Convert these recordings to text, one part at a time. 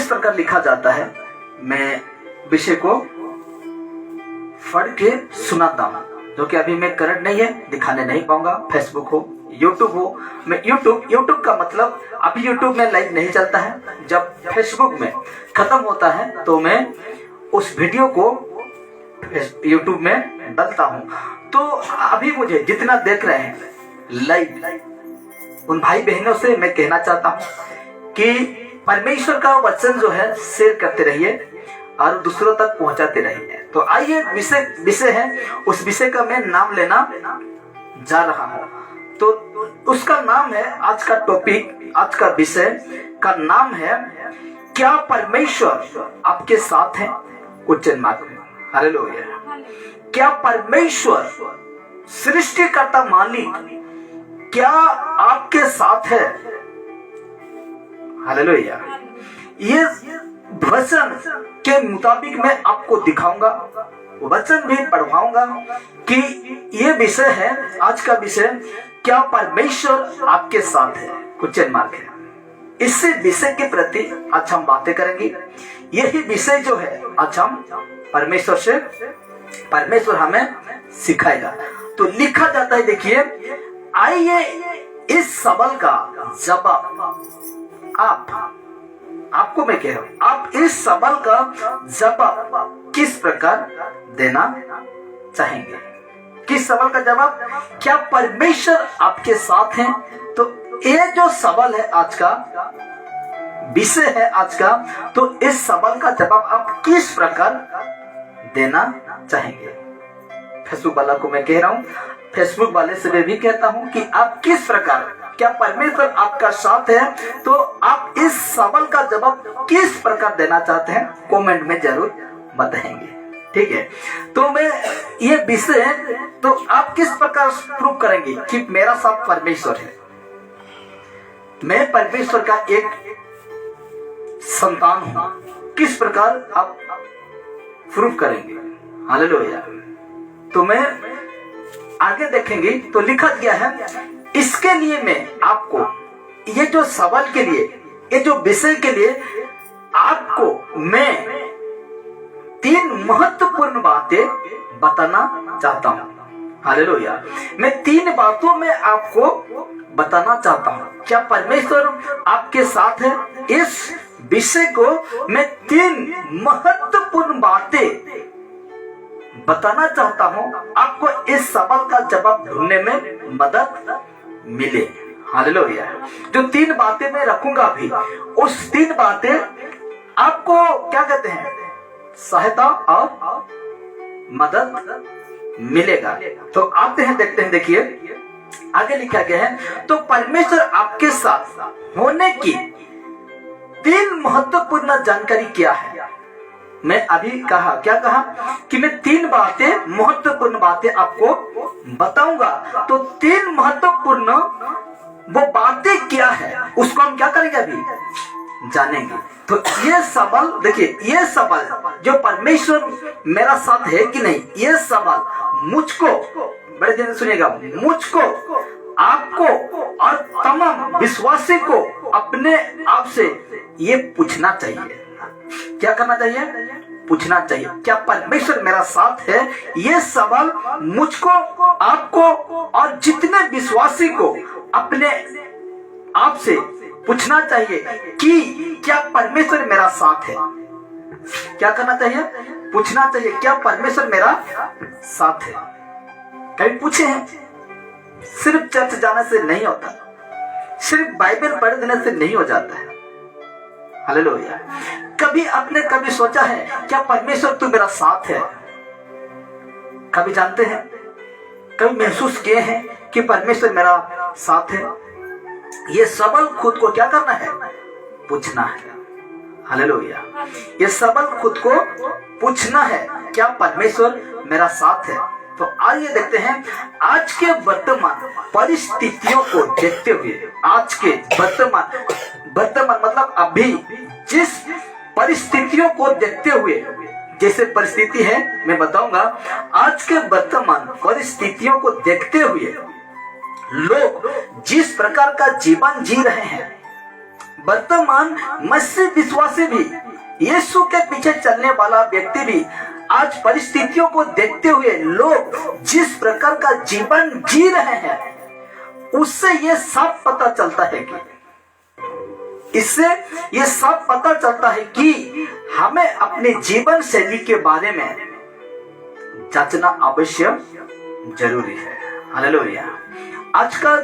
प्रकार लिखा जाता है, मैं विषय को पढ़ के सुनाता हूँ, जो कि अभी मैं करंट नहीं है, दिखाने नहीं पाऊंगा। फेसबुक हो, यूट्यूब हो, मैं यूट्यूब का मतलब अभी यूट्यूब में लाइव नहीं चलता है, जब फेसबुक में खत्म होता है तो मैं उस वीडियो को यूट्यूब में डालता हूँ। तो अभी मुझे जितना देख रहे हैं लाइव, उन भाई बहनों से मैं कहना चाहता हूँ कि परमेश्वर का वचन जो है शेयर करते रहिए और दूसरों तक पहुंचाते रहिए। तो आइए विषय है, उस विषय का मैं नाम लेना जा रहा हूँ। तो उसका नाम है, आज का टॉपिक, आज का विषय का नाम है, क्या परमेश्वर आपके साथ है? Question mark. हालेलुया। क्या परमेश्वर सृष्टिकर्ता मालिक क्या आपके साथ है? हालेलुया। ये वचन के मुताबिक मैं आपको दिखाऊंगा, वचन भी पढ़वाऊंगा कि ये विषय है, आज का विषय, क्या परमेश्वर आपके साथ है? क्वेश्चन मार्क है। इसी विषय के प्रति आज हम बातें करेंगे। यही विषय जो है आज हम परमेश्वर हमें सिखाएगा। तो लिखा जाता है, देखिए, आइए इस सवाल का जवाब आपको मैं कह रहा हूं, आप इस सवाल का जवाब किस प्रकार देना चाहेंगे? किस सवाल का जवाब? क्या परमेश्वर आपके साथ हैं? तो ये जो सवाल है, आज का विषय है आज का, तो इस सवाल का जवाब आप किस प्रकार देना चाहेंगे? फेसबुक वाला को मैं कह रहा हूं, फेसबुक वाले से मैं भी कहता हूं कि आप किस प्रकार, क्या परमेश्वर आपका साथ है? तो आप इस सवाल का जवाब किस प्रकार देना चाहते हैं, कमेंट में जरूर बताएंगे। ठीक है, तो मैं ये विषय, तो आप किस प्रकार प्रूव करेंगे कि मेरा साथ परमेश्वर है, मैं परमेश्वर का एक संतान हूं? किस प्रकार आप प्रूव करेंगे? हालेलुया। तो मैं आगे देखेंगे, तो लिखा गया है, इसके लिए मैं आपको, ये जो सवाल के लिए, ये जो विषय के लिए आपको मैं 3 महत्वपूर्ण बातें बताना चाहता हूं। हालेलुया। मैं 3 बातों में आपको बताना चाहता हूं, क्या परमेश्वर आपके साथ है? इस विषय को मैं 3 महत्वपूर्ण बातें बताना चाहता हूं, आपको इस सवाल का जवाब ढूंढने में मदद मिले। हालेलुया। जो 3 बातें मैं रखूंगा अभी, उस 3 बातें आपको क्या कहते हैं, सहायता और मदद मिलेगा। तो आते हैं, देखते हैं। देखिए, आगे लिखा गया है, तो परमेश्वर आपके साथ होने की 3 महत्वपूर्ण जानकारी क्या है? मैं अभी कहा, क्या कहा कि मैं 3 बातें, महत्वपूर्ण बातें आपको बताऊंगा। तो 3 महत्वपूर्ण वो बातें क्या है, उसको हम क्या करेंगे, अभी जानेंगे। तो ये सवाल, देखिए, ये सवाल जो परमेश्वर मेरा साथ है कि नहीं, ये सवाल मुझको, बड़े ध्यान से सुनिएगा, मुझको, आपको और तमाम विश्वासी को अपने आप से ये पूछना चाहिए। क्या करना चाहिए? पूछना चाहिए, क्या परमेश्वर मेरा साथ है? ये सवाल मुझको, आपको और जितने विश्वासी को अपने आप से पूछना चाहिए कि क्या परमेश्वर मेरा साथ है। क्या करना चाहिए? पूछना चाहिए, क्या परमेश्वर मेरा साथ है। कभी पूछे हैं? सिर्फ चर्च जाने से नहीं होता, सिर्फ बाइबल पढ़ देने से नहीं हो जाता है। हालेलुया। कभी आपने कभी सोचा है, क्या परमेश्वर तू मेरा साथ है? कभी जानते हैं, कभी महसूस किए हैं कि परमेश्वर मेरा साथ है? ये सवाल खुद को क्या करना है? पूछना है। हालेलुया। ये सवाल खुद को पूछना है, क्या परमेश्वर मेरा साथ है? तो आइए देखते हैं, आज के वर्तमान परिस्थितियों को देखते हुए, आज के वर्तमान मतलब अभी जिस परिस्थितियों को देखते हुए, जैसे परिस्थिति है मैं बताऊंगा, आज के वर्तमान परिस्थितियों को देखते हुए लोग जिस प्रकार का जीवन जी रहे हैं, वर्तमान मसीह विश्वासी भी, यीशु के पीछे चलने वाला व्यक्ति भी आज परिस्थितियों को देखते हुए लोग जिस प्रकार का जीवन जी रहे हैं, उससे ये सब पता चलता है कि इससे ये सब पता चलता है कि हमें अपने जीवन शैली के बारे में जांचना अवश्य जरूरी है। हालेलुया। आज का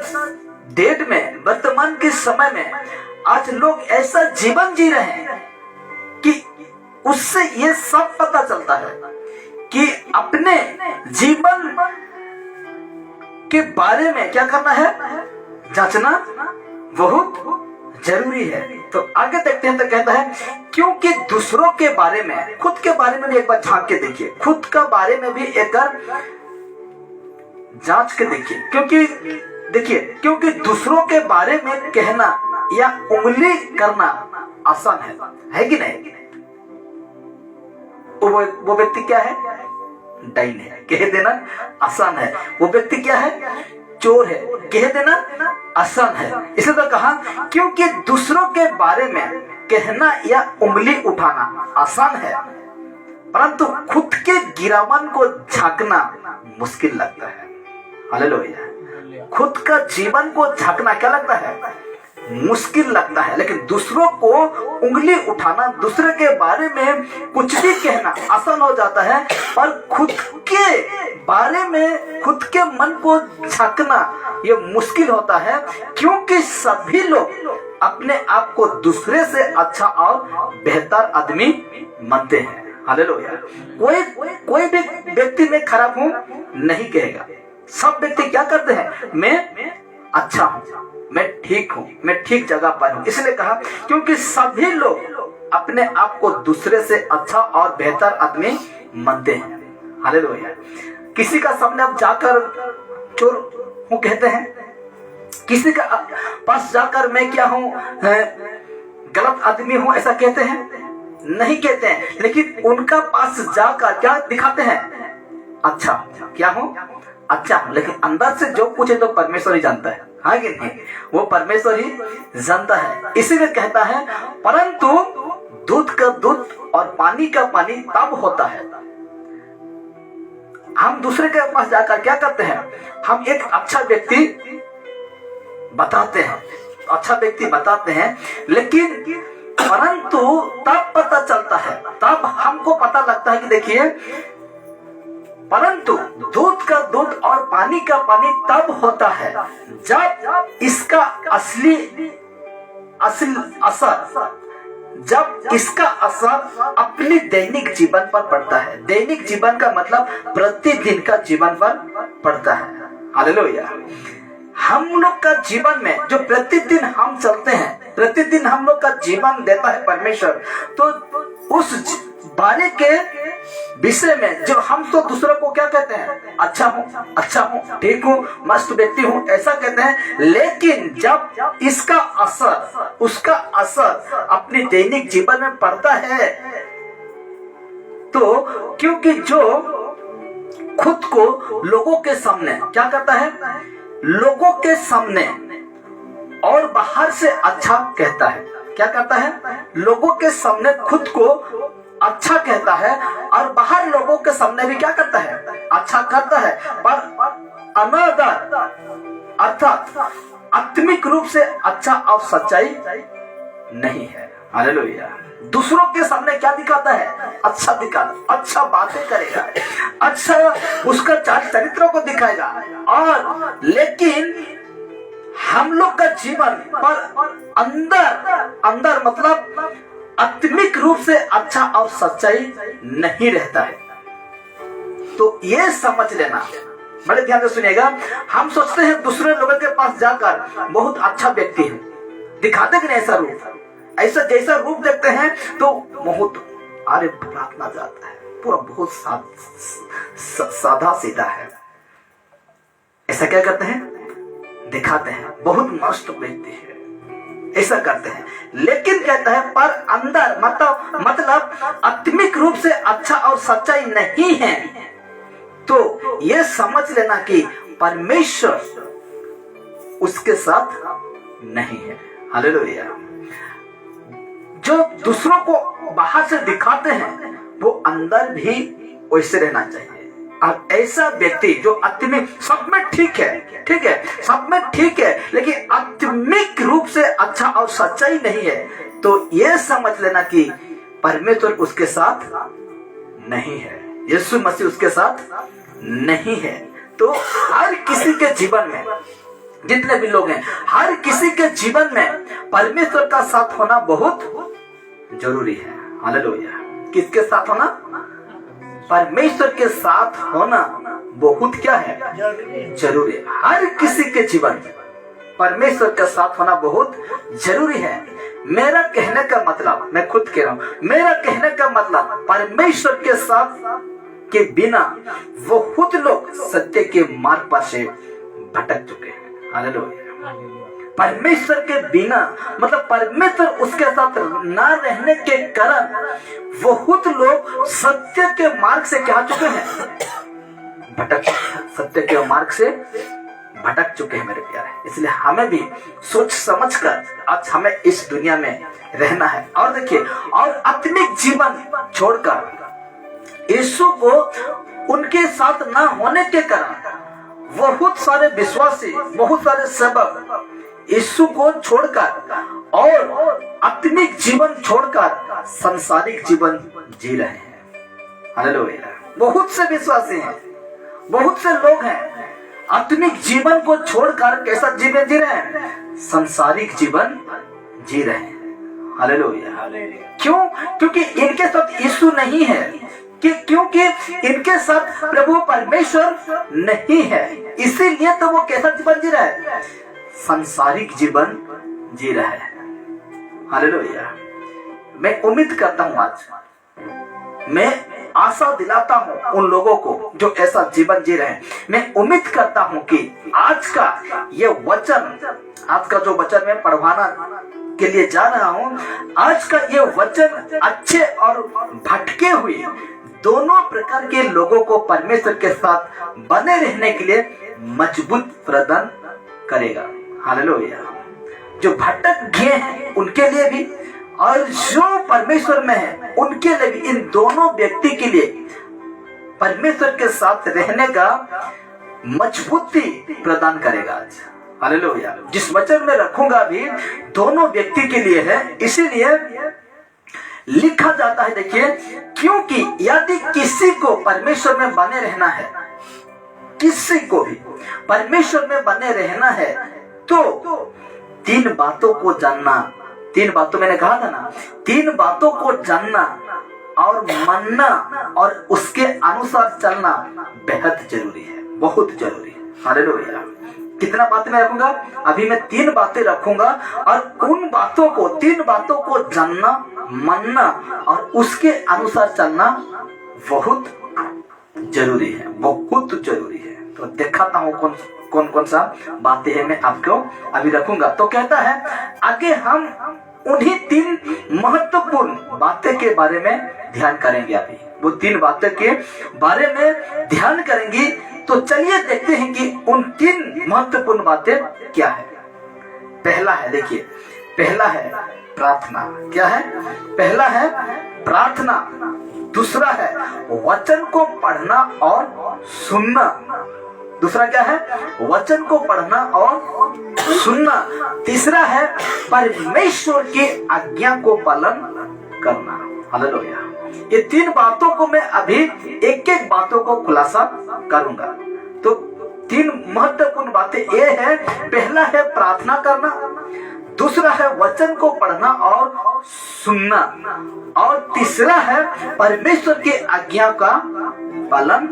डेट में, वर्तमान के समय में आज लोग ऐसा जीवन जी रहे हैं कि उससे ये सब पता चलता है कि अपने जीवन के बारे में क्या करना है, जांचना बहुत जरूरी है। तो आगे देखते हैं तो कहता है, क्योंकि दूसरों के बारे में, खुद के बारे में भी एक बार झांक के देखिए, खुद का बारे में भी एक बार जांच के देखिए। क्योंकि दूसरों के बारे में कहना या उंगली करना आसान है कि नहीं? वो व्यक्ति क्या है? डाइन है, कह देना आसान है। वो व्यक्ति क्या है? चोर है, कह देना आसान है। इसलिए तो कहा, क्योंकि दूसरों के बारे में कहना या उंगली उठाना आसान है, परंतु खुद के गिरावन को झांकना मुश्किल लगता है। हालेलुया। खुद का जीवन को झांकना क्या लगता है? मुश्किल लगता है। लेकिन दूसरों को उंगली उठाना, दूसरे के बारे में कुछ भी कहना आसान हो जाता है, पर खुद के बारे में, खुद के मन को झांकना ये मुश्किल होता है, क्योंकि सभी लोग अपने आप को दूसरे से अच्छा और बेहतर आदमी मानते हैं। हालेलुया। कोई भी व्यक्ति में खराब हूं नहीं कहेगा। सब व्यक्ति क्या करते हैं? मैं अच्छा हूं, मैं ठीक हूं, मैं ठीक जगह पर हूं। इसलिए कहा, क्योंकि सभी लोग अपने आप को दूसरे से अच्छा और बेहतर आदमी मानते हैं। हालेलुया। किसी का सामने आप जाकर चोर हूं कहते हैं, किसी का पास जाकर मैं क्या हूं, गलत आदमी हूं ऐसा कहते हैं? नहीं कहते हैं। लेकिन उनका पास जाकर क्या दिखाते हैं? अच्छा क्या हूं? अच्छा हूं। लेकिन अंदर से जो कुछ है तो परमेश्वर ही जानता है। हाँ कि नहीं? वो परमेश्वर ही जानता है। इसीलिए कहता है, परंतु दूध का दूध और पानी का पानी तब होता है। हम दूसरे के पास जाकर क्या करते हैं? हम एक अच्छा व्यक्ति बताते हैं, अच्छा व्यक्ति बताते हैं, लेकिन परंतु तब पता चलता है, तब हमको पता लगता है कि देखिए, परंतु दूध का दूध और पानी का पानी तब होता है जब इसका असली असर, जब इसका असर अपनी दैनिक जीवन पर पड़ता है। दैनिक जीवन का मतलब प्रतिदिन का जीवन पर पड़ता है। हालेलुया। हम लोग का जीवन में जो प्रतिदिन हम चलते हैं, प्रतिदिन हम लोग का जीवन देता है परमेश्वर, तो उस बारे के विषय में जो हम तो दूसरों को क्या कहते हैं? अच्छा हूँ, ठीक हूँ, मस्त व्यक्ति हूँ ऐसा कहते हैं। लेकिन जब इसका असर, उसका असर अपने दैनिक जीवन में पड़ता है, तो क्योंकि जो खुद को लोगों के सामने क्या करता है? लोगों के सामने और बाहर से अच्छा कहता है। क्या करता है? लोगों के सामने खुद को अच्छा कहता है और बाहर लोगों के सामने भी क्या करता है? अच्छा करता है, पर अनादर अर्थात आत्मिक रूप से अच्छा और सच्चाई नहीं है। हालेलुया। दूसरों के सामने क्या दिखाता है? अच्छा दिखाता, अच्छा बातें करेगा, अच्छा उसका चरित्र को दिखाएगा, और लेकिन हम लोग का जीवन पर अंदर मतलब आत्मिक रूप से अच्छा और सच्चाई नहीं रहता है। तो ये समझ लेना, बड़े ध्यान से सुनिएगा। हम सोचते हैं दूसरे लोगों के पास जाकर बहुत अच्छा व्यक्ति है, दिखाते कि नहीं ऐसा रूप, ऐसा जैसा रूप देखते हैं तो बहुत अरे प्रार्थना जाता है, पूरा बहुत सादा सीधा है, ऐसा क्या करते हैं? दिखाते हैं बहुत मस्त व्यक्ति है, ऐसा करते हैं। लेकिन कहता है पर अंदर मतलब आत्मिक रूप से अच्छा और सच्चाई नहीं है। तो ये समझ लेना कि परमेश्वर उसके साथ नहीं है। हालेलुया। जो दूसरों को बाहर से दिखाते हैं वो अंदर भी वैसे रहना चाहिए। अब ऐसा व्यक्ति जो आत्मिक सब में ठीक है, सब में ठीक है, लेकिन आत्मिक रूप से अच्छा और सच्चाई नहीं है, तो ये समझ लेना कि परमेश्वर उसके साथ नहीं है, यीशु मसीह उसके साथ नहीं है। तो हर किसी के जीवन में, जितने भी लोग हैं, हर किसी के जीवन में परमेश्वर का साथ होना बहुत जरूरी है। हालेलुया। किसके साथ होना? परमेश्वर के साथ होना बहुत क्या है? जरूरी है। हर किसी के जीवन में परमेश्वर के साथ होना बहुत जरूरी है। मेरा कहने का मतलब, मैं खुद कह रहा हूं, मेरा कहने का मतलब परमेश्वर के साथ के बिना बहुत लोग सत्य के मार्ग पर से भटक चुके हैं। हालेलुया। परमेश्वर के बिना मतलब परमेश्वर उसके साथ ना रहने के कारण बहुत लोग सत्य के मार्ग से क्या चुके हैं? भटक, सत्य के मार्ग से भटक चुके हैं मेरे प्यारे। इसलिए हमें भी सोच समझकर आज हमें इस दुनिया में रहना है। और देखिए, और आत्मिक जीवन छोड़कर यीशु को उनके साथ ना होने के कारण बहुत सारे विश्वासी, बहुत सारे सेवक यीशु को छोड़कर और आत्मिक जीवन छोड़कर सांसारिक जीवन जी रहे हैं। हालेलुया। बहुत से विश्वासी हैं, बहुत से लोग हैं, आत्मिक जीवन को छोड़कर कैसा जीवन जी रहे हैं? सांसारिक जीवन जी रहे हैं। हालेलुया। क्यों? क्योंकि इनके साथ यीशु नहीं है, क्योंकि इनके साथ प्रभु परमेश्वर नहीं है, इसीलिए तो वो कैसा जीवन जी रहा है? सांसारिक जीवन जी रहा है। हालेलुया। मैं उम्मीद करता हूं, आज मैं आशा दिलाता हूं उन लोगों को जो ऐसा जीवन जी रहे हैं। मैं उम्मीद करता हूं कि आज का ये वचन, आज का जो वचन मैं पढ़वाना के लिए जा रहा हूं, आज का ये वचन अच्छे और भटके हुए दोनों प्रकार के लोगों को परमेश्वर के साथ बने रहने के लिए मजबूत प्रदान करेगा। हालेलुया। जो भटक गए हैं उनके लिए भी और जो परमेश्वर में है उनके लिए भी, इन दोनों व्यक्ति के लिए परमेश्वर के साथ रहने का मजबूती प्रदान करेगा आज। हालेलुया। जिस वचन में रखूंगा भी दोनों व्यक्ति के लिए है, इसीलिए लिखा जाता है, देखिए, क्योंकि यदि किसी को परमेश्वर में बने रहना है, किसी को भी परमेश्वर में बने रहना है, तो तीन बातों को जानना, तीन बातों मैंने कहा था ना, तीन बातों को जानना और मानना और उसके अनुसार चलना बेहद जरूरी है, बहुत जरूरी है। हालेलुया। कितना बातें मैं रखूंगा? अभी मैं तीन बातें रखूंगा और उन बातों को, तीन बातों को जानना, मानना और उसके अनुसार चलना बहुत जरूरी है, बहुत जरूरी है। तो दिखाता हूं कौन कौन सा बातें हैं, मैं आपको अभी रखूंगा। तो कहता है, आगे हम उन्हीं तीन महत्वपूर्ण बातें के बारे में ध्यान करेंगे। अभी वो तीन बातें के बारे में ध्यान करेंगे। तो चलिए देखते हैं कि उन तीन महत्वपूर्ण बातें क्या है। पहला है, देखिए, पहला है प्रार्थना। क्या है? पहला है प्रार्थना। दूसरा है वचन को पढ़ना और सुनना। दूसरा क्या है? वचन को पढ़ना और सुनना। तीसरा है परमेश्वर की आज्ञा को पालन करना। हालेलुया। ये तीन बातों को मैं अभी एक एक बातों को खुलासा करूंगा। तो तीन महत्वपूर्ण बातें ये है, पहला है प्रार्थना करना, दूसरा है वचन को पढ़ना और सुनना, और तीसरा है परमेश्वर की आज्ञा का पालन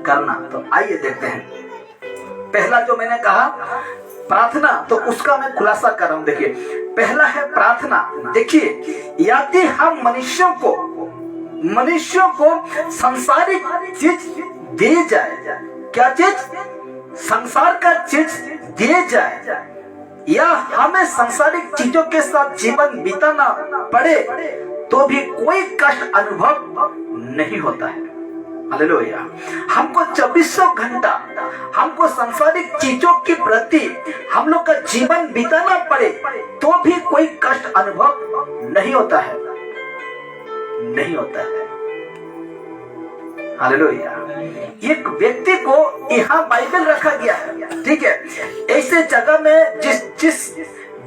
करना। तो आइए देखते हैं। पहला जो मैंने कहा प्रार्थना, तो उसका मैं खुलासा कर रहा हूं। देखिए, पहला है प्रार्थना। देखिए, यदि हम मनुष्यों को संसारिक चीज दी जाए, क्या चीज? संसार का चीज दिए जाए, या हमें संसारिक चीजों के साथ जीवन बिताना पड़े, तो भी कोई कष्ट अनुभव नहीं होता है। हालेलुया। हमको 24 घंटा हमको सांसारिक चीजों के प्रति हम लोग का जीवन बिताना पड़े तो भी कोई कष्ट अनुभव नहीं होता है, नहीं होता है। हालेलुया। एक व्यक्ति को यहाँ बाइबल रखा गया है, ठीक है। ऐसे जगह में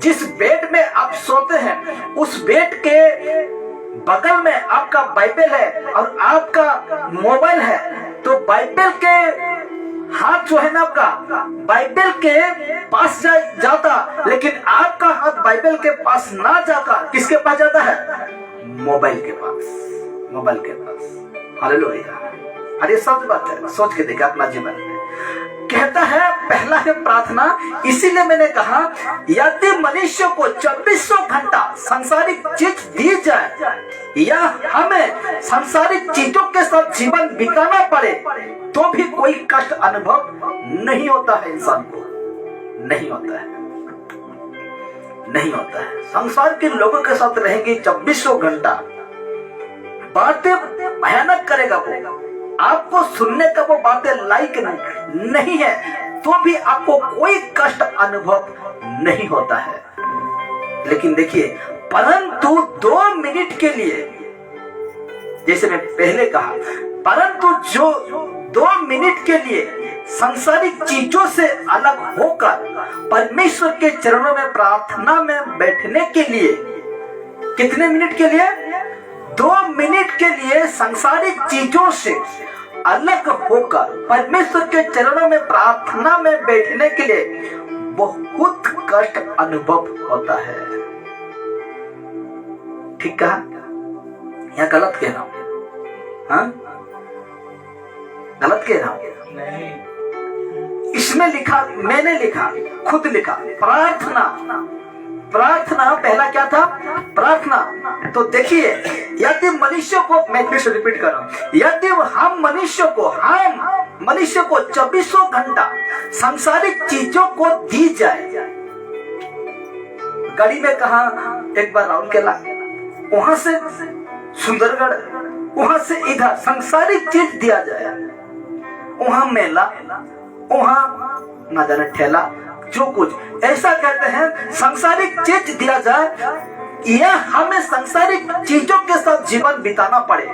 जिस बेड में आप सोते हैं उस बेड के बगल में आपका बाइबल है और आपका मोबाइल है, तो बाइबल के हाथ जो है ना आपका बाइबल के पास जाता, लेकिन आपका हाथ बाइबल के पास ना जाता, किसके पास जाता है? मोबाइल के पास, मोबाइल के पास। हालेलुया। अरे सच बात है, सोच के देखा अपना जीवन में। कहता है पहला है प्रार्थना। इसीलिए मैंने कहा यदि मनुष्य को 24 घंटा सांसारिक चीज दी जाए या हमें सांसारिक चीजों के साथ जीवन बिताना पड़े तो भी कोई कष्ट अनुभव नहीं होता है, इंसान को नहीं होता है, नहीं होता है। संसार के लोगों के साथ रहेंगे 24 घंटा, बातें भयानक करेगा वो, आपको सुनने का वो बातें लायक नहीं है तो भी आपको कोई कष्ट अनुभव नहीं होता है। लेकिन देखिए, परंतु 2 मिनट के लिए, जैसे मैं पहले कहा, परंतु जो 2 मिनट के लिए सांसारिक चीजों से अलग होकर परमेश्वर के चरणों में प्रार्थना में बैठने के लिए, कितने मिनट के लिए? 2 मिनट के लिए सांसारिक चीजों से अलग होकर परमेश्वर के चरणों में प्रार्थना में बैठने के लिए बहुत कष्ट अनुभव होता है। ठीक कहा या गलत कह रहा हूं? हाँ, गलत कह रहा हूं? नहीं। इसमें लिखा, मैंने लिखा, खुद लिखा, प्रार्थना। प्रार्थना पहला क्या था? प्रार्थना। तो देखिए, यदि मनुष्य को, मैं फिर से रिपीट कर रहा हूं, यदि हम मनुष्य को 24 घंटा सांसारिक चीजों को दी जाए, गाड़ी में कहा एक बार राउरकेला, वहां से सुंदरगढ़, वहां से इधर सांसारिक चीज दिया जाए, वहां मेला, वहां ना जाने ठेला, जो कुछ ऐसा कहते हैं सांसारिक चीज दिया जाए या हमें सांसारिक चीजों के साथ जीवन बिताना पड़े।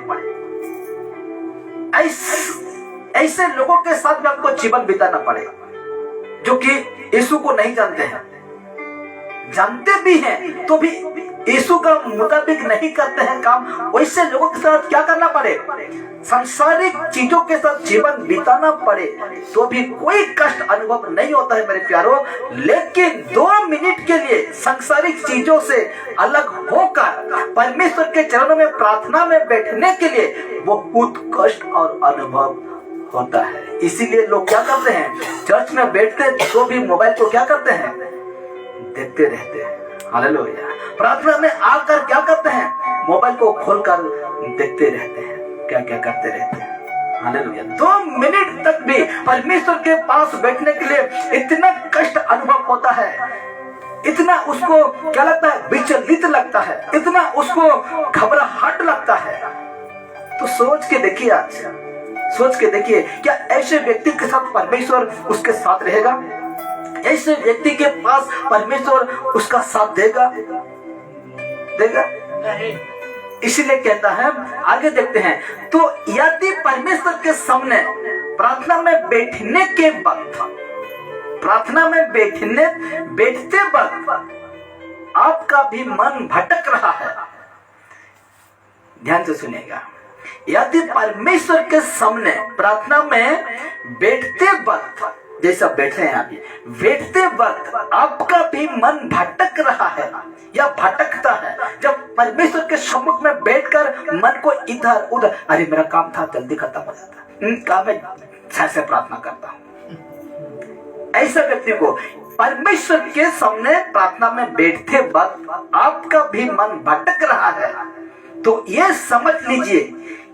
ऐसे लोगों के साथ भी आपको जीवन बिताना पड़ेगा जो कि यीशु को नहीं जानते हैं, जानते भी हैं तो भी यीशु का मुताबिक नहीं करते हैं काम। वैसे लोगों के साथ क्या करना पड़े? सांसारिक चीजों के साथ जीवन बिताना पड़े तो भी कोई कष्ट अनुभव नहीं होता है मेरे प्यारों। लेकिन 2 मिनट के लिए सांसारिक चीजों से अलग होकर परमेश्वर के चरणों में प्रार्थना में बैठने के लिए बहुत कष्ट और अनुभव होता है। इसीलिए लोग क्या करते हैं, चर्च में बैठते तो भी मोबाइल को क्या करते हैं? देखते रहते हैं। हालेलुया। प्रार्थना में आकर क्या करते हैं? मोबाइल को खोलकर देखते रहते हैं, क्या क्या करते रहते हैं। हालेलुया। 2 मिनट तक भी परमेश्वर के पास बैठने के लिए इतना कष्ट अनुभव होता है, इतना उसको क्या लगता है? विचलित लगता है, इतना उसको घबराहट लगता है। तो सोच के देखिए, आज सोच के देखिए, क्या ऐसे व्यक्ति के साथ परमेश्वर उसके साथ रहेगा? ऐसे व्यक्ति के पास परमेश्वर उसका साथ देगा? नहीं। इसीलिए कहता है, आगे देखते हैं, तो यदि परमेश्वर के सामने प्रार्थना में बैठने के वक्त, प्रार्थना में बैठते वक्त आपका भी मन भटक रहा है, ध्यान से सुनिएगा, यदि परमेश्वर के सामने प्रार्थना में बैठते वक्त, जैसा बैठे हैं अभी, बैठते वक्त आपका भी मन भटक रहा है या भटकता है, जब परमेश्वर के सम्मुख में बैठकर मन को इधर उधर, अरे मेरा काम था जल्दी खत्म हो जाता, काम में से प्रार्थना करता हूं, ऐसा व्यक्ति को परमेश्वर के सामने प्रार्थना में बैठते वक्त आपका भी मन भटक रहा है, तो ये समझ लीजिए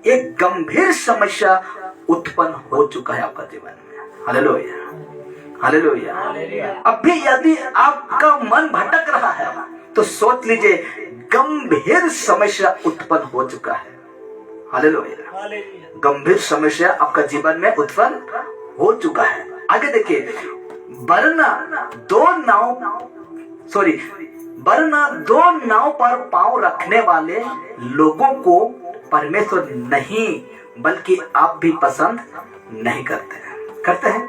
एक गंभीर समस्या उत्पन्न हो चुका है आपका जीवन में। Hallelujah, hallelujah. अभी यदि आपका मन भटक रहा है तो सोच लीजिए गंभीर समस्या उत्पन्न हो चुका है। हालेलुया। गंभीर समस्या आपका जीवन में उत्पन्न हो चुका है। आगे देखिए, वरना दो नाव पर पांव रखने वाले लोगों को परमेश्वर नहीं बल्कि आप भी पसंद नहीं करते हैं।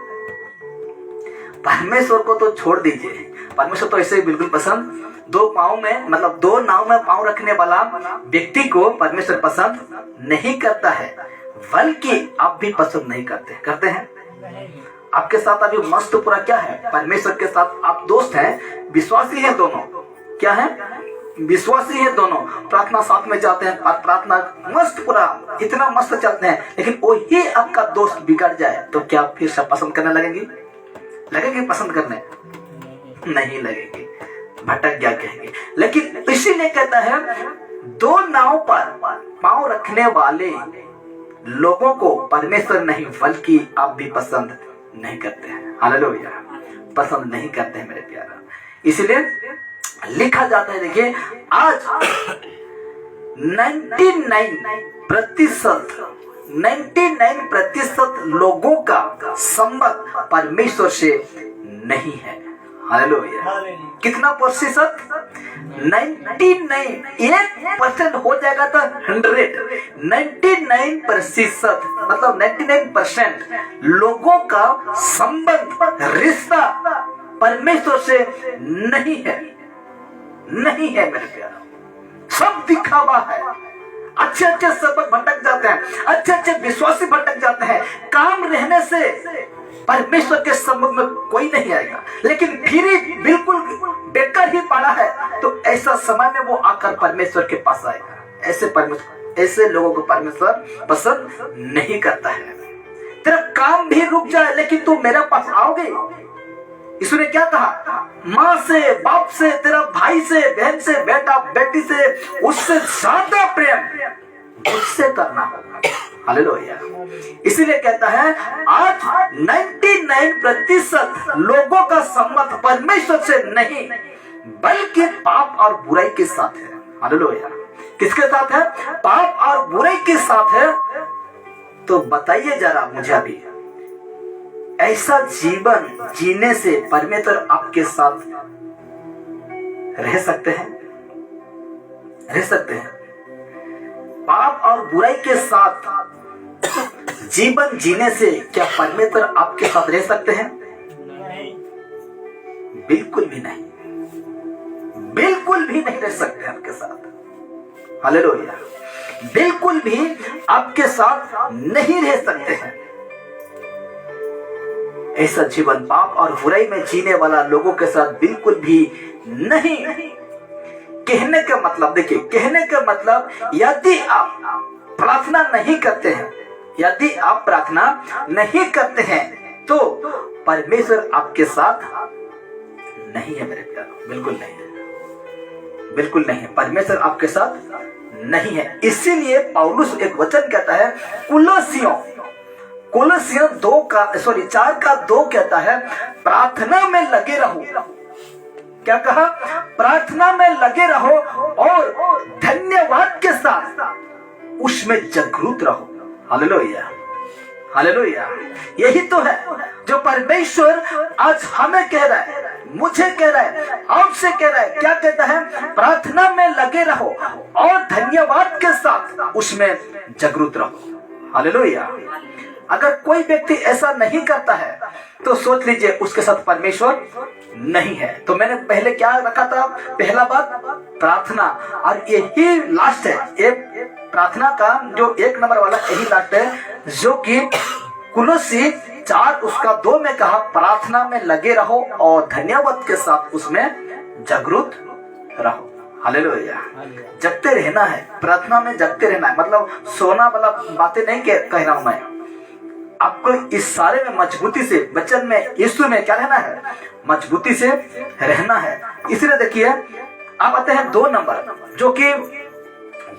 परमेश्वर को तो छोड़ दीजिए, परमेश्वर तो ऐसे बिल्कुल पसंद, दो नाव में पांव रखने वाला व्यक्ति को परमेश्वर पसंद नहीं करता है, बल्कि आप भी पसंद नहीं करते हैं। आपके साथ अभी मस्त पूरा क्या है, परमेश्वर के साथ आप दोस्त हैं, विश्वासी हैं दोनों, क्या है, विश्वासी है दोनों, प्रार्थना साथ में जाते हैं, प्रार्थना मस्त पूरा इतना मस्त चलते हैं, लेकिन वही आपका दोस्त बिगड़ जाए तो क्या फिर सब पसंद करने लगेंगे पसंद करने नहीं लगेंगे, भटक गया कहेंगे। लेकिन इसीलिए कहता है दो नाव पर पांव रखने वाले लोगों को परमेश्वर नहीं बल्कि आप भी पसंद नहीं करते हैं। हालेलुया, पसंद नहीं करते हैं मेरे प्यारा। इसलिए लिखा जाता है, देखिए आज 99% लोगों का संबंध परमेश्वर से नहीं है। हालेलुया, कितना प्रतिशत, 99% हो जाएगा तो 99% मतलब 99% लोगों का संबंध, रिश्ता परमेश्वर से नहीं है मेरे प्यारा। सब दिखावा है, अच्छे सबक भटक जाते हैं, अच्छे विश्वासी भटक जाते हैं। काम रहने से परमेश्वर के सम्मुख में कोई नहीं आएगा, लेकिन फिर बिल्कुल बेकार ही पड़ा है तो ऐसा समय में वो आकर परमेश्वर के पास आएगा। ऐसे लोगों को परमेश्वर पसंद नहीं करता है। तेरा काम भी रुक जाए लेकिन तू मेरे पास आओगे। इसने क्या कहा, माँ से, बाप से, तेरा भाई से, बहन से, बेटा बेटी से, उससे ज्यादा प्रेम मुझसे करना होगा। हालेलुया। इसीलिए कहता है आज 99% लोगों का संबंध परमेश्वर से नहीं बल्कि पाप और बुराई के साथ है। हालेलुया। किसके साथ है, पाप और बुराई के साथ है। तो बताइए जरा मुझे अभी, ऐसा जीवन जीने से परमेश्वर आपके साथ रह सकते हैं? पाप और बुराई के साथ जीवन जीने से क्या परमेश्वर आपके साथ रह सकते हैं? बिल्कुल भी नहीं रह सकते आपके साथ। हालेलुया, बिल्कुल भी आपके साथ नहीं रह सकते हैं। ऐसा जीवन पाप और बुराई में जीने वाला लोगों के साथ बिल्कुल भी नहीं। कहने का मतलब, देखिए कहने का मतलब, यदि आप प्रार्थना नहीं करते हैं तो परमेश्वर आपके साथ नहीं है मेरे प्यारों, बिल्कुल नहीं है। परमेश्वर आपके साथ नहीं है। इसीलिए पौलुस एक वचन कहता है, कुलसियों 4:2 कहता है, प्रार्थना में लगे रहो। क्या कहा, प्रार्थना में लगे रहो और धन्यवाद के साथ उसमें जागरूक रहो। हालेलुया, यही तो है जो परमेश्वर आज हमें कह रहा है, मुझे कह रहा है, आपसे कह रहा है। क्या कहता है, प्रार्थना में लगे रहो और धन्यवाद के साथ उसमें जागरूक रहो। हालेलुया। अगर कोई व्यक्ति ऐसा नहीं करता है तो सोच लीजिए उसके साथ परमेश्वर नहीं है। तो मैंने पहले क्या रखा था, पहला बात प्रार्थना, और यही लास्ट है। एक प्रार्थना का जो 1 नंबर वाला यही लास्ट है, जो कि कुलुस्सी 4:2 में कहा, प्रार्थना में लगे रहो और धन्यवाद के साथ उसमें जागरूक रहो। हालेलुया। जगते रहना है, प्रार्थना में जगते रहना है। मतलब सोना वाला बातें नहीं कह रहा हूं मैं आपको। इस सारे में मजबूती से, वचन में, यीशु में क्या रहना है, मजबूती से रहना है। इसलिए देखिए अब आते हैं 2 नंबर, जो कि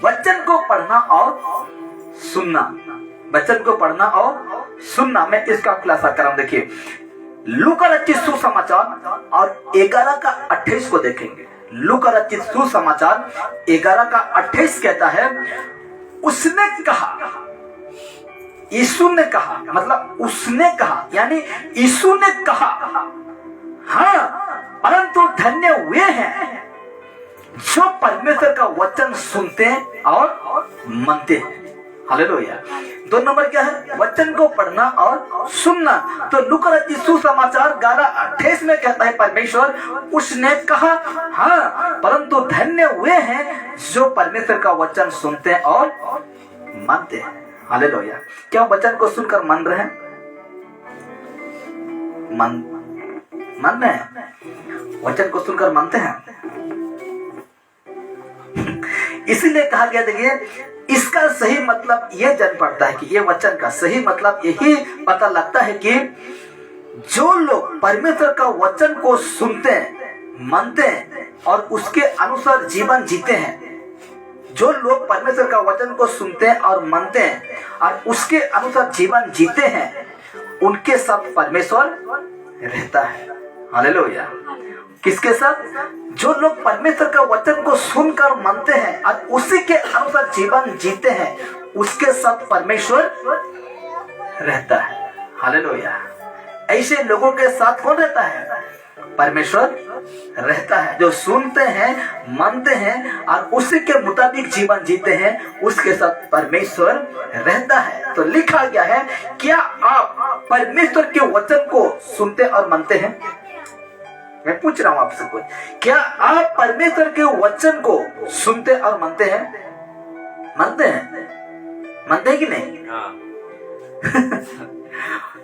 वचन को पढ़ना और सुनना। मैं इसका खुलासा कर रहा हूं। देखिए लूका रचित सुसमाचार और 11:28 को देखेंगे। लूका रचित सुसमाचार 11:28 कहता है, उसने कहा, यीशु ने कहा, मतलब उसने कहा, यानी यीशु ने कहा, हाँ, परंतु धन्य हुए हैं जो परमेश्वर का वचन सुनते हैं और मानते हैं। हालेलुया। 2 नंबर क्या है? वचन को पढ़ना और सुनना। तो लूका सुसमाचार 11:28 में कहता है परमेश्वर उसने कहा, हाँ, परंतु धन्य हुए हैं जो परमेश्वर का वचन सुनते हैं और मानते हैं। हालेलुया। क्या वचन को सुनकर मान रहे हैं? मान रहे हैं? वचन को सुनकर मानते हैं? इसीलिए कहा गया, देखिए, इसका सही मतलब यह जान पड़ता है कि यह वचन का सही मतलब यही पता लगता है कि जो लोग परमेश्वर का वचन को सुनते हैं, मानते हैं और उसके अनुसार जीवन जीते हैं, जो लोग परमेश्वर का वचन को सुनते हैं और मानते हैं और उसके अनुसार जीवन जीते हैं, उनके साथ परमेश्वर रहता है। हालेलुया। किसके साथ? जो लोग परमेश्वर का वचन को सुनकर मानते हैं और उसी के अनुसार जीवन जीते हैं, उसके साथ परमेश्वर रहता है। हालेलुया। ऐसे लोगों के साथ कौन रहता है? परमेश्वर रहता है। जो सुनते हैं, मानते हैं और उसी के मुताबिक जीवन जीते हैं, उसके साथ परमेश्वर रहता है। तो लिखा गया है, क्या आप परमेश्वर के वचन को सुनते और मानते हैं? मैं पूछ रहा हूं आपसे कुछ, क्या आप परमेश्वर के वचन को सुनते और मानते हैं? मानते हैं? मानते हैं कि नहीं?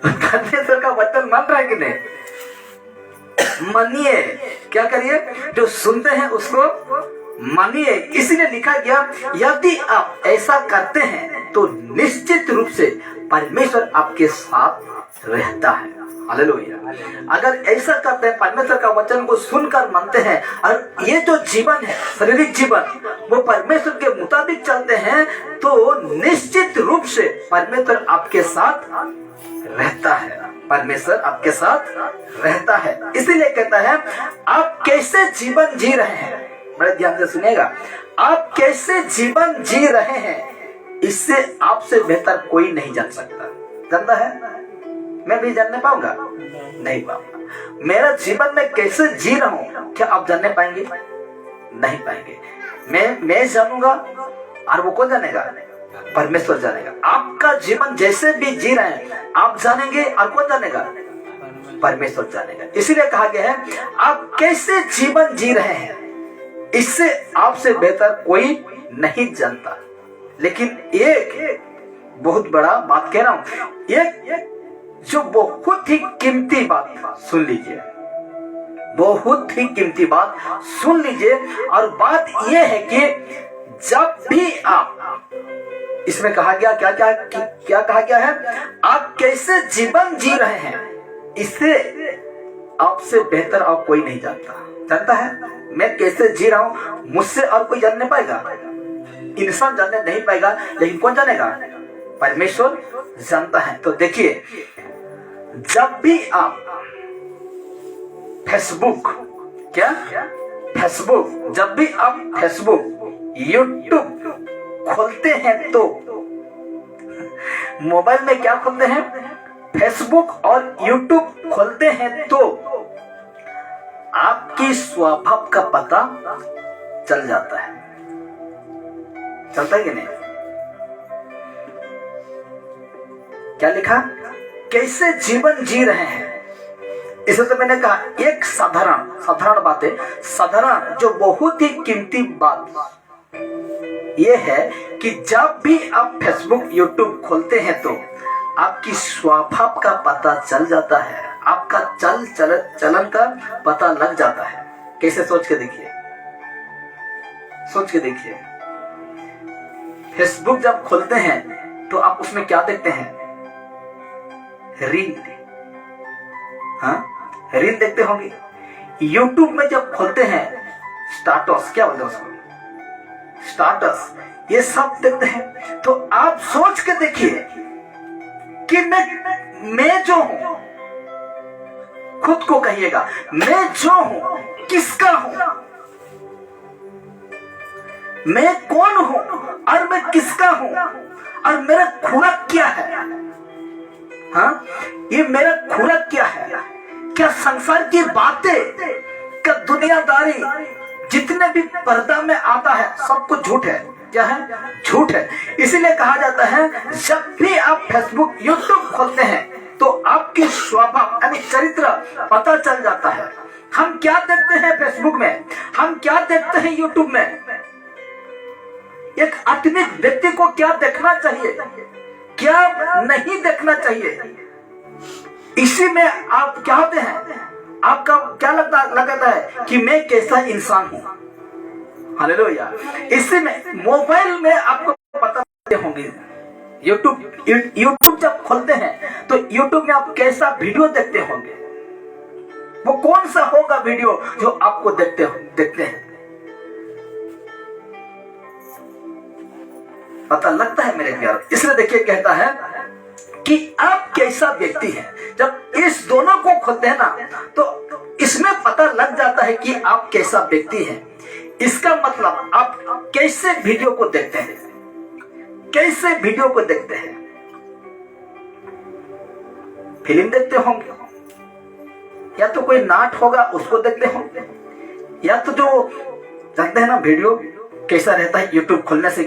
परमेश्वर का वचन मान रहा है कि नहीं? मानिए। क्या करिए? जो सुनते हैं उसको मानिए। इसीलिए लिखा गया, यदि आप ऐसा करते हैं तो निश्चित रूप से परमेश्वर आपके साथ रहता है। हालेलुया। अगर ऐसा करते हैं, परमेश्वर का वचन को सुनकर मानते हैं और ये जो जीवन है, शारीरिक जीवन, वो परमेश्वर के मुताबिक चलते हैं, तो निश्चित रूप से परमेश्वर आपके साथ रहता है। परमेश्वर आपके साथ रहता है। इसीलिए कहता है, आप कैसे जीवन जी रहे हैं, बड़े ध्यान से सुनिएगा, आप कैसे जीवन जी रहे हैं, इससे आपसे बेहतर कोई नहीं जान सकता। जानता है? मैं भी जानने पाऊंगा? नहीं पाऊंगा। मेरा जीवन में कैसे जी रहा हूं, क्या आप जानने पाएंगे? नहीं पाएंगे। मैं जानूंगा और वो कौन जानेगा? परमेश्वर जानेगा। आपका जीवन जैसे भी जी रहे हैं, आप जानेंगे और कौन जानेगा? परमेश्वर जानेगा। इसीलिए कहा गया है, आप कैसे जीवन जी रहे हैं, इससे आपसे बेहतर कोई नहीं जानता। लेकिन एक बहुत बड़ा बात कह रहा हूं, एक जो बहुत ही कीमती बात सुन लीजिए, बहुत ही कीमती बात सुन लीजिए। और बात यह है कि जब भी आप, इसमें कहा गया क्या क्या क्या कहा गया है, आप कैसे जीवन जी रहे हैं, इससे आपसे बेहतर और कोई नहीं जानता। जानता है? मैं कैसे जी रहा हूं, मुझसे और कोई जानने पाएगा? इंसान जानने नहीं पाएगा, लेकिन कौन जानेगा? परमेश्वर जानता है। तो देखिए, जब भी आप फेसबुक, क्या फेसबुक, जब भी आप फेसबुक, यूट्यूब खोलते हैं, तो मोबाइल में क्या खोलते हैं? फेसबुक और यूट्यूब खोलते हैं, तो आपकी स्वभाव का पता चल जाता है। चलता है कि नहीं? क्या लिखा? कैसे जीवन जी रहे हैं। इसे तो मैंने कहा, एक साधारण बात है, साधारण जो बहुत ही कीमती बात यह है कि जब भी आप फेसबुक, यूट्यूब खोलते हैं, तो आपकी स्वभाव का पता चल जाता है, आपका चलन का पता लग जाता है। कैसे? सोच के देखिए, सोच के देखिए। फेसबुक जब खोलते हैं तो आप उसमें क्या देखते हैं? रील। हाँ, रील देखते होंगे। यूट्यूब में जब खोलते हैं, स्टाटस, क्या बोलते हैं उसको? स्टाटस, ये सब देखते हैं। तो आप सोच के देखिए कि मैं जो हूं, खुद को कहिएगा, मैं जो हूं किसका हूं? मैं कौन हूं और मैं किसका हूं और मेरा खुराक क्या है। हाँ, ये मेरा खुराक क्या है। क्या संसार की बातें, क्या दुनियादारी, जितने भी पर्दा में आता है सब कुछ झूठ है। क्या है? झूठ है। इसीलिए कहा जाता है जब भी आप फेसबुक, यूट्यूब खोलते हैं तो आपकी स्वभाव यानी चरित्र पता चल जाता है। हम क्या देखते हैं फेसबुक में, हम क्या देखते हैं यूट्यूब में। एक आत्मिक व्यक्ति को क्या देखना चाहिए, क्या नहीं देखना चाहिए, इसी में आप क्या होते हैं। आपका क्या लगता है कि मैं कैसा इंसान हूं। हालेलुया। इसी में मोबाइल में आपको पता होंगे, यूट्यूब जब खोलते हैं तो यूट्यूब में आप कैसा वीडियो देखते होंगे, वो कौन सा होगा वीडियो जो आपको देखते हैं। पता लगता है मेरे प्यार। इसलिए देखिए कहता है कि आप कैसा व्यक्ति है। जब इस दोनों को खोलते हैं ना तो इसमें पता लग जाता है कि आप कैसा व्यक्ति हैं। इसका मतलब आप कैसे वीडियो को देखते हैं, कैसे वीडियो को देखते हैं। फिल्म देखते होंगे, या तो कोई नाट होगा उसको देखते होंगे, या तो जो जानते हैं ना वीडियो कैसा रहता है यूट्यूब खोलने से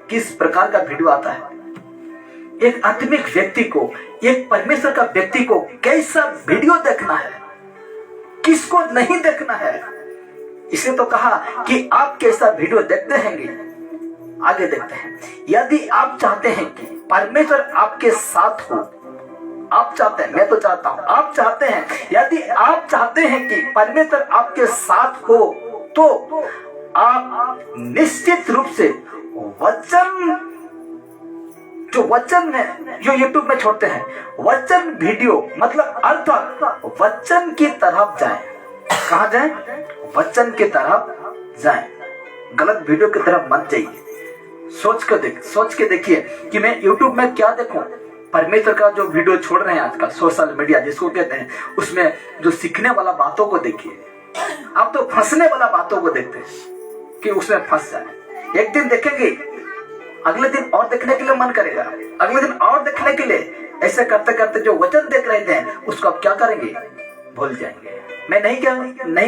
किस प्रकार का वीडियो आता है। एक आत्मिक व्यक्ति को, एक परमेश्वर का व्यक्ति को कैसा वीडियो देखना है, किसको नहीं देखना है। इसलिए तो कहा कि आप कैसा वीडियो देखते हैं। आगे देखते हैं, यदि आप चाहते हैं कि परमेश्वर आपके साथ हो, आप चाहते हैं, मैं तो चाहता हूं, आप चाहते हैं, यदि आप चाहते हैं कि परमेश्वर आपके साथ हो तो आप निश्चित रूप से वचन, जो वचन में जो यूट्यूब में छोड़ते हैं, वचन वीडियो मतलब अर्थात वचन की तरफ जाएं। कहां जाएं? वचन की तरफ जाएं, गलत वीडियो की तरफ मत जाइए। सोच के देखिए कि मैं यूट्यूब में क्या देखूं। परमेश्वर का जो वीडियो छोड़ रहे हैं आजकल सोशल मीडिया जिसको कहते हैं, उसमें जो सीखने वाला बातों को देखिए। आप तो फंसने वाला बातों को देखते हैं कि उसमें फंस जाए। एक दिन देखेंगे, अगले दिन और देखने के लिए मन करेगा, अगले दिन और देखने के लिए। ऐसे करते करते जो वचन देख रहे थे उसको आप क्या करेंगे? भूल जाएंगे। मैं नहीं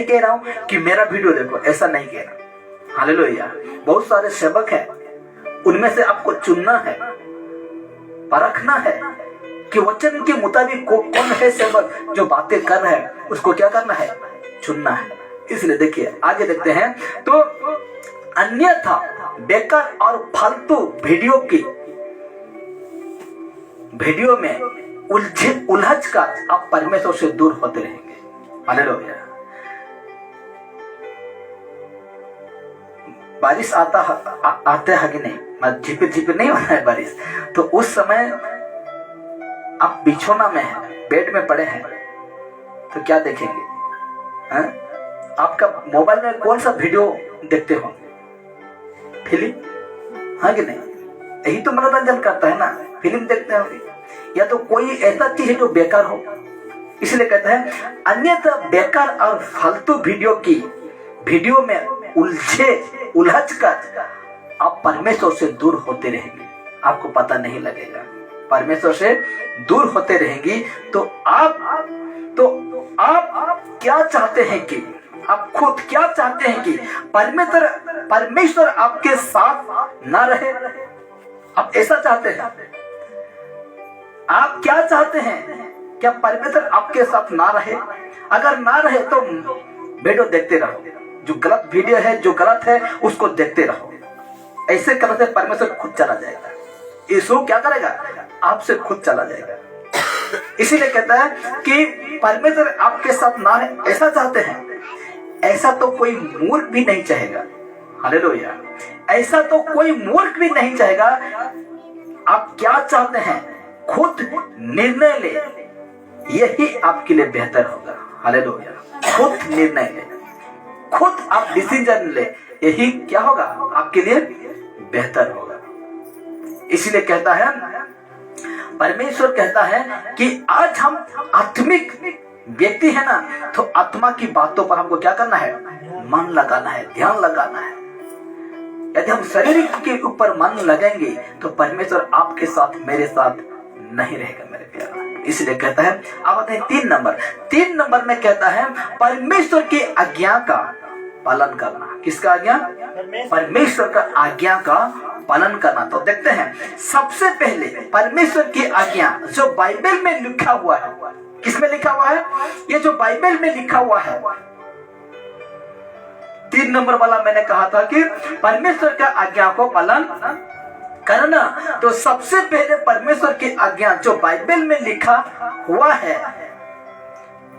कह रहा हूं कि मेरा वीडियो देखो, ऐसा नहीं कह रहा। हालेलुया। बहुत सारे सेवक हैं, उनमें से आपको चुनना है, परखना है कि वचन के मुताबिक कौन है सेवक जो बातें कर रहा है, उसको क्या करना है? चुनना है। इसलिए देखिए आगे देखते हैं तो अन्यथा बेकार और फालतू वीडियो में उलझ कर आप परमेश्वर से दूर होते रहेंगे। हालेलुया। बारिश आते है कि नहीं, झिपिर झिपिर नहीं होता है बारिश, तो उस समय आप बिछोना में हैं, बेड में पड़े हैं, तो क्या देखेंगे? आपका मोबाइल में कौन सा वीडियो देखते होंगे? फिल्म, हाँ कि नहीं? यही तो मनोरंजन करता है ना, फिल्म देखते होंगे, या तो कोई ऐसा चीज है जो बेकार हो। इसलिए कहते हैं अन्यथा बेकार और फालतू वीडियो में उलझ कर आप परमेश्वर से दूर होते रहेंगे। आपको पता नहीं लगेगा। परमेश्वर से दूर होते रहेंगी तो आप क्या चाहते हैं कि आप खुद क्या चाहते हैं कि परमेश्वर आपके साथ ना रहे? आप ऐसा चाहते हैं? आप क्या चाहते हैं? क्या परमेश्वर आपके साथ ना रहे? अगर ना रहे तो वीडियो देखते रहो, जो गलत वीडियो है, जो गलत है उसको देखते रहो। ऐसे करने से परमेश्वर खुद चला जाएगा। यीशु क्या करेगा? आपसे खुद चला जाएगा। इसीलिए कहता है कि परमेश्वर आपके साथ ना रहे, ऐसा चाहते हैं? ऐसा तो कोई मूर्ख भी नहीं चाहेगा। हालेलुया। ऐसा तो कोई मूर्ख भी नहीं चाहेगा। आप क्या चाहते हैं? खुद निर्णय ले, यही आपके लिए बेहतर होगा। हालेलुया। खुद निर्णय ले, खुद आप डिसीजन ले, यही क्या होगा? आपके लिए बेहतर होगा। इसलिए कहता है, परमेश्वर कहता है कि आज हम आत्मिक व्यक्ति है ना, तो आत्मा की बातों पर हमको क्या करना है? मन लगाना है, ध्यान लगाना है। यदि हम शरीर के ऊपर मन लगाएंगे तो परमेश्वर आपके साथ मेरे साथ नहीं रहेगा मेरे प्यारा। इसलिए कहता है, अब आते हैं 3 नंबर में कहता है परमेश्वर की आज्ञा का पालन करना। किसका आज्ञा? परमेश्वर का आज्ञा का पालन करना। तो देखते हैं, सबसे पहले परमेश्वर की आज्ञा जो बाइबल में लिखा हुआ है, किसमें लिखा हुआ है? ये जो बाइबल में लिखा हुआ है, 3 नंबर वाला मैंने कहा था कि परमेश्वर का आज्ञा को पालन करना। तो सबसे पहले परमेश्वर की आज्ञा जो बाइबल में लिखा हुआ है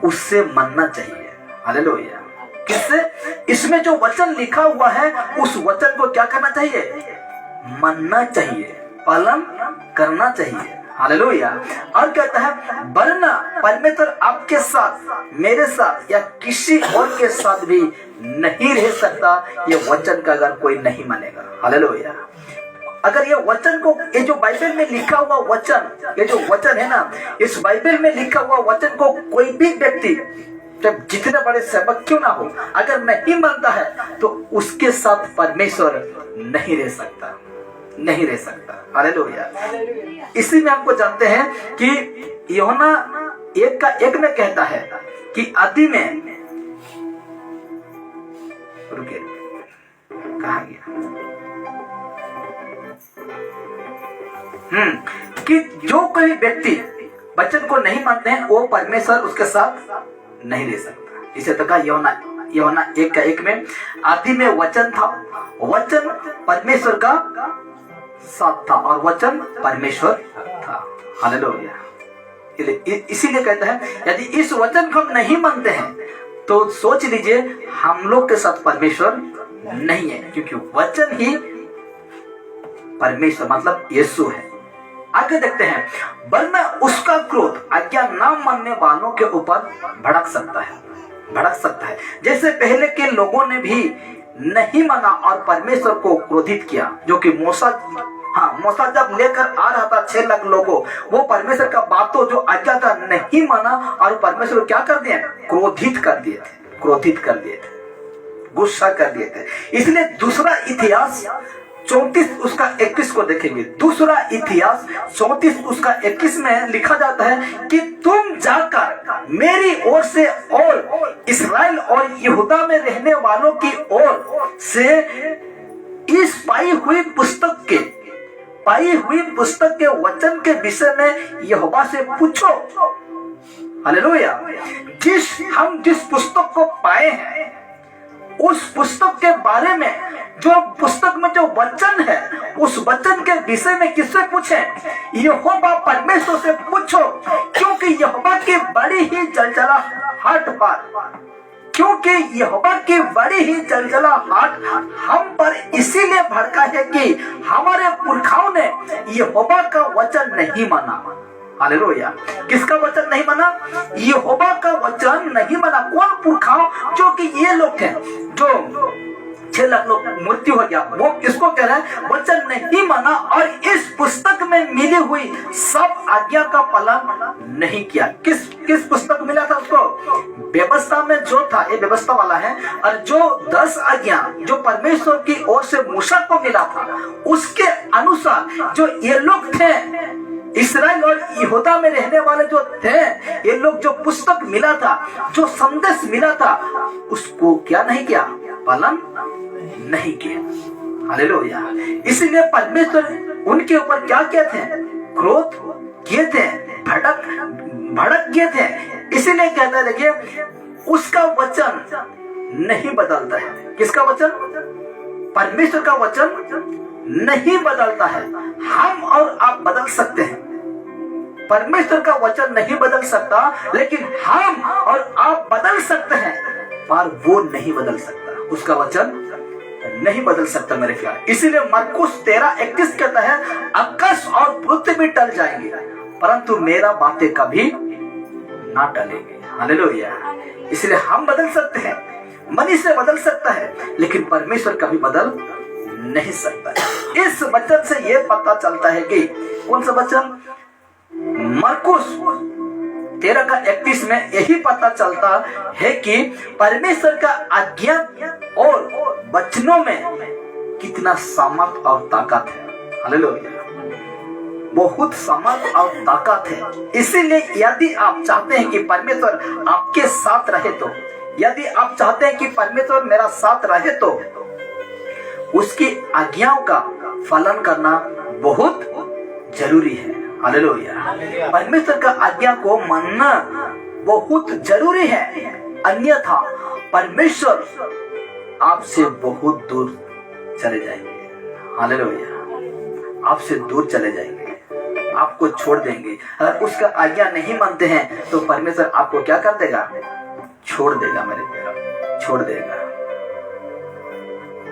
उससे मानना चाहिए। हालेलुया। किससे? इसमें जो वचन लिखा हुआ है उस वचन को क्या करना चाहिए? मानना चाहिए, पालन करना चाहिए। हालेलुया। और कहता है, वरना परमेश्वर आपके साथ, मेरे साथ या किसी और के साथ भी नहीं रह सकता ये वचन का अगर कोई नहीं मानेगा। हालेलुया। अगर ये वचन को, ये जो बाइबल में लिखा हुआ वचन, ये जो वचन है ना, इस बाइबल में लिखा हुआ वचन को कोई भी व्यक्ति, जब जितने बड़े सेवक क्यों ना हो, अगर नहीं मानता है तो उसके साथ परमेश्वर नहीं रह सकता, नहीं रह सकता। हालेलुया। इसी में आपको जानते हैं कि यूहन्ना 1:1 में कहता है कि आदि में, रुकिए कहाँ गया, कि जो कोई व्यक्ति वचन को नहीं मानते हैं वो परमेश्वर उसके साथ नहीं रह सकता। इसे तो कहा यूहन्ना 1:1 में, आदि में वचन था, वचन परमेश्वर का साथ था और वचन परमेश्वर था। हालेलुया। इसीलिए कहता है, यदि इस वचन को हम नहीं मानते हैं तो सोच लीजिए हम लोग के साथ परमेश्वर नहीं है, क्योंकि वचन ही परमेश्वर मतलब यीशु है। आगे देखते हैं, वरना उसका क्रोध आज्ञा न मानने वालों के ऊपर भड़क सकता है, भड़क सकता है, जैसे पहले के लोगों ने भी नहीं माना और परमेश्वर को क्रोधित किया। जो कि मूसा जब लेकर आ रहा था 6 लाख लोगों, वो परमेश्वर का बातों जो आज्ञा था नहीं माना और परमेश्वर क्या कर दिए? क्रोधित कर दिए थे, क्रोधित कर दिए थे, गुस्सा कर दिए थे। इसलिए दूसरा इतिहास 34 उसका 21 को देखेंगे। दूसरा इतिहास 34 उसका 21 में लिखा जाता है कि तुम जाकर मेरी ओर से और इस्राएल और यहूदा में रहने वालों की ओर से इस पाई हुई पुस्तक के वचन के विषय में यहोवा से पूछो। हालेलुया। हम जिस पुस्तक को पाए हैं उस पुस्तक के बारे में, जो पुस्तक में जो वचन है उस वचन के विषय में किससे पूछें? यहोवा परमेश्वर से पूछो, क्योंकि यहोवा की बड़ी ही जलजलाहट पर, क्योंकि यहोवा की बड़ी ही जलजलाहट हम पर इसीलिए भड़का है कि हमारे पुरखाओं ने यहोवा का वचन नहीं माना। हालेलुया। किसका वचन नहीं माना? यहोवा का वचन नहीं माना। कौन पुरखाओं? जो कि ये लोग थे, जो 6 लाख लोग मृत्यु हो गया, वो किसको कह रहा है? वचन नहीं माना और इस पुस्तक में मिली हुई सब आज्ञा का पालन नहीं किया। किस पुस्तक मिला था उसको? व्यवस्था में जो था, ये व्यवस्था वाला है, और जो 10 आज्ञा जो परमेश्वर की ओर से मूसा को मिला था उसके अनुसार जो ये लोग थे, इस्राएल और यहूदा में रहने वाले जो थे, ये लोग जो पुस्तक मिला था, जो संदेश मिला था, उसको क्या नहीं किया? पालन नहीं किया। हालेलुया। इसलिए परमेश्वर उनके ऊपर क्या किए थे? क्रोध किए थे, भड़क किए थे। इसीलिए कहता है, देखिए, उसका वचन नहीं बदलता है। किसका वचन? परमेश्वर का वचन नहीं बदलता है। हम और आप बदल सकते हैं, परमेश्वर का वचन नहीं बदल सकता, लेकिन हम और आप बदल सकते हैं, पर वो नहीं बदल सकता, उसका वचन नहीं बदल सकता मेरे ख्याल। इसीलिए मरकुस 13:31 कहता है, आकाश और पृथ्वी टल जाएंगे परंतु मेरा बातें कभी ना टलेंगे। हालेलुया। इसलिए हम बदल सकते हैं, मनुष्य बदल सकता है, लेकिन परमेश्वर कभी बदल नहीं सकता है। इस वचन से यह पता चलता है कि कौन सा वचन? मरकुस 13:31 में यही पता चलता है कि परमेश्वर का आज्ञा और वचनों में कितना सामर्थ और ताकत है। हालेलुया, बहुत सामर्थ और ताकत है। इसीलिए यदि आप चाहते हैं कि परमेश्वर आपके साथ रहे तो, यदि आप चाहते हैं कि परमेश्वर मेरा साथ रहे तो उसकी आज्ञाओं का पालन करना बहुत जरूरी है। हालेलुया, परमेश्वर का आज्ञा को मानना बहुत जरूरी है, अन्यथा परमेश्वर आपसे बहुत दूर चले जाएंगे। हालेलुया, आपसे दूर चले जाएंगे, आपको छोड़ देंगे। अगर उसका आज्ञा नहीं मानते हैं तो परमेश्वर आपको क्या कर देगा? छोड़ देगा, मेरे प्यारे, छोड़ देगा।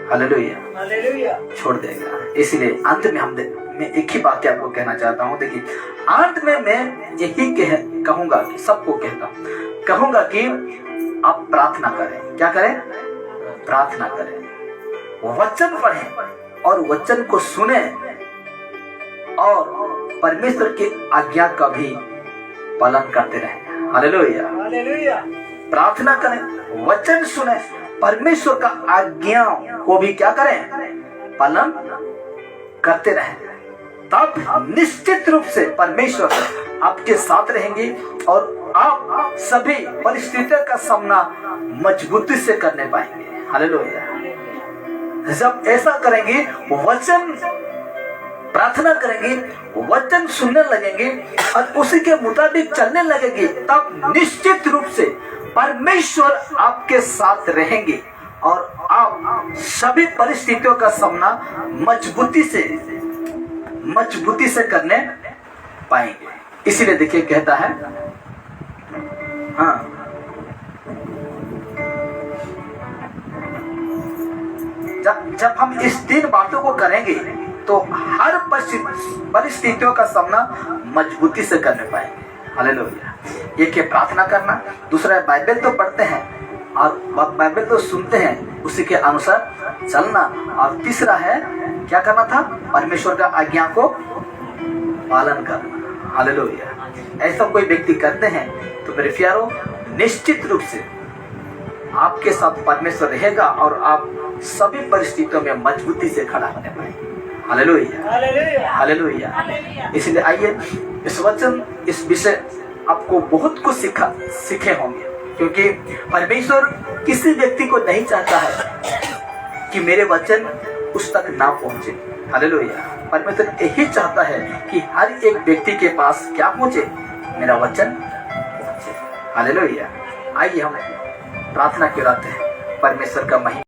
हालेलुया, छोड़ देगा। इसलिए अंत में मैं एक ही बात आपको कहना चाहता हूँ। देखिए, अंत में मैं यही कहूंगा कि सबको कहूंगा कि आप प्रार्थना करें। क्या करें? प्रार्थना करें, वचन पढ़ें और वचन को सुने और परमेश्वर की आज्ञा का भी पालन करते रहें। हालेलुया, प्रार्थना करें, वचन सुने, परमेश्वर का आज्ञा को भी क्या करें? पालन करते रहें। तब निश्चित रूप से परमेश्वर आपके साथ रहेंगे और आप सभी परिस्थितियों का सामना मजबूती से करने पाएंगे। हालेलुया, जब ऐसा करेंगे, वचन प्रार्थना करेंगे, वचन सुनने लगेंगे और उसी के मुताबिक चलने लगेंगे, तब निश्चित रूप से परमेश्वर आपके साथ रहेंगे और आप सभी परिस्थितियों का सामना मजबूती से करने पाएंगे। इसीलिए देखिए कहता है, हाँ, जब हम इस 3 बातों को करेंगे तो हर परिस्थितियों का सामना मजबूती से करने पाएंगे। हालेलुया, एक है प्रार्थना करना, दूसरा है बाइबल तो पढ़ते हैं और बाइबल तो सुनते हैं, उसी के अनुसार चलना, और तीसरा है क्या करना था? परमेश्वर का आज्ञा को पालन करना। हालेलुया, ऐसा कोई व्यक्ति करते हैं तो मेरे प्यारो, निश्चित रूप से आपके साथ परमेश्वर रहेगा और आप सभी परिस्थितियों में मजबूती से खड़ा होने पाएंगे। Hallelujah, hallelujah. इसलिए आइए इस वचन, इस विषय आपको बहुत कुछ सीखे होंगे, क्योंकि परमेश्वर किसी व्यक्ति को नहीं चाहता है कि मेरे वचन उस तक ना पहुंचे। हालेलुया, परमेश्वर यही चाहता है कि हर एक व्यक्ति के पास क्या पहुंचे? मेरा वचन पहुंचे। हालेलुया, आइए हम प्रार्थना करते हैं। परमेश्वर का महिमा